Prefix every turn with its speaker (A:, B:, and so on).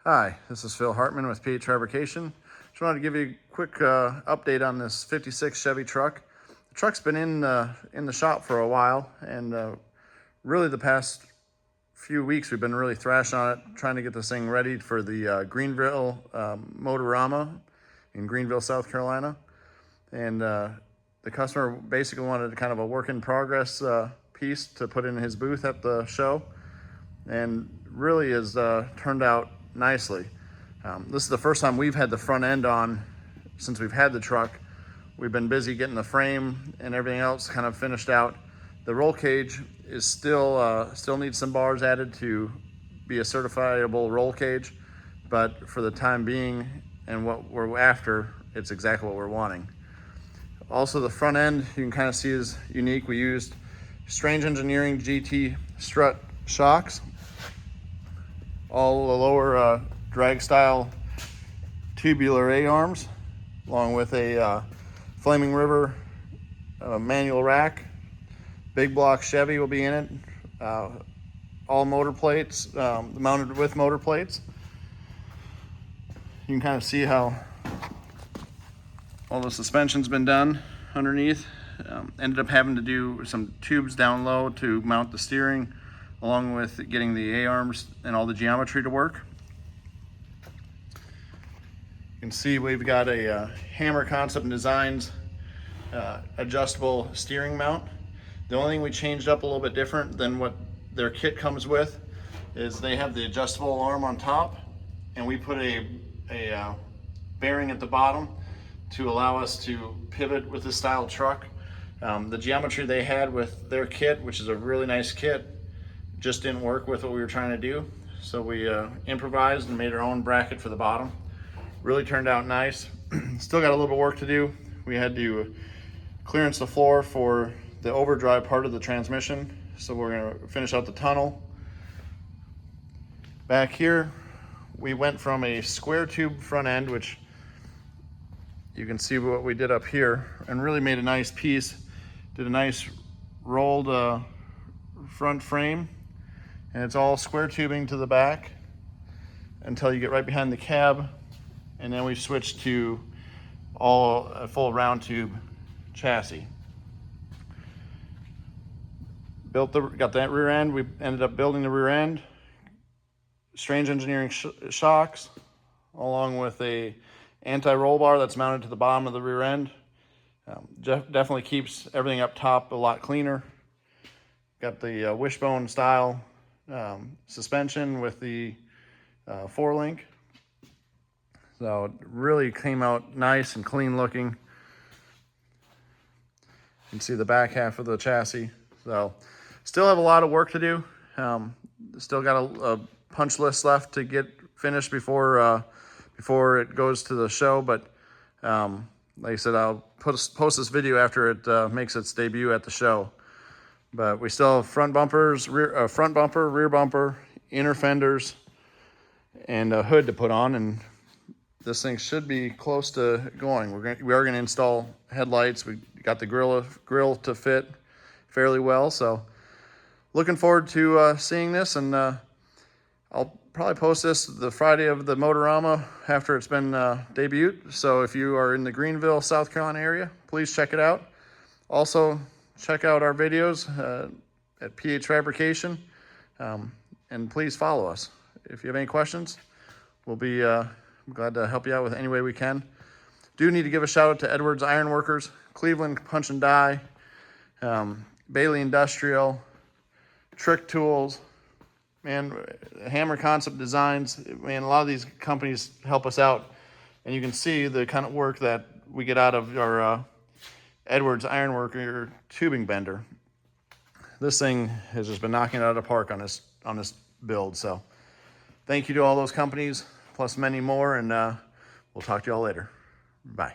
A: Hi, this is Phil Hartman with PH Fabrication. Just wanted to give you a quick update on this 56 Chevy truck. The truck's been in the shop for a while, and really the past few weeks we've been really thrashing on it, trying to get this thing ready for the Greenville Motorama in Greenville, South Carolina. And the customer basically wanted kind of a work in progress piece to put in his booth at the show, and really has turned out nicely. This is the first time we've had the front end on since we've had the truck. We've been busy getting the frame and everything else kind of finished out. The roll cage is still needs some bars added to be a certifiable roll cage, but for the time being and what we're after, it's exactly what we're wanting. Also, the front end you can kind of see is unique. We used Strange Engineering GT strut shocks, all the lower drag style tubular A-arms, along with a Flaming River manual rack. Big block Chevy will be in it. All motor plates, mounted with motor plates. You can kind of see how all the suspension's been done underneath. Ended up having to do some tubes down low to mount the steering, along with getting the A-arms and all the geometry to work. You can see we've got a Hammer Concept Designs adjustable steering mount. The only thing we changed up a little bit different than what their kit comes with is they have the adjustable arm on top, and we put a bearing at the bottom to allow us to pivot with this style truck. The geometry they had with their kit, which is a really nice kit, just didn't work with what we were trying to do. So we improvised and made our own bracket for the bottom. Really turned out nice. Still got a little work to do. We had to clearance the floor for the overdrive part of the transmission. So we're gonna finish out the tunnel. Back here, we went from a square tube front end, which you can see what we did up here, and really made a nice piece. Did a nice rolled front frame, and it's all square tubing to the back until you get right behind the cab, and then we switched to all a full round tube chassis. Got that rear end. We ended up building the rear end, Strange Engineering shocks, along with a anti-roll bar that's mounted to the bottom of the rear end. Definitely keeps everything up top a lot cleaner. Got the wishbone style suspension with the 4-link. So it really came out nice and clean looking. You can see the back half of the chassis. So still have a lot of work to do. Still got a punch list left to get finished before it goes to the show. But like I said, I'll post this video after it makes its debut at the show. But we still have front bumpers, front bumper, rear bumper, inner fenders, and a hood to put on. And this thing should be close to going. We are gonna install headlights. We got the grill to fit fairly well. So looking forward to seeing this, and I'll probably post this the Friday of the Motorama after it's been debuted. So if you are in the Greenville, South Carolina area, please check it out. Also, check out our videos at PH Fabrication, and please follow us. If you have any questions, we'll be glad to help you out with any way we can. Do need to give a shout out to Edwards Ironworkers, Cleveland Punch and Die, Bailey Industrial, Trick Tools, man, Hammer Concept Designs. Man, a lot of these companies help us out, and you can see the kind of work that we get out of our Edwards Ironworker tubing bender. This thing has just been knocking it out of the park on this build. So thank you to all those companies, plus many more, and we'll talk to you all later. Bye.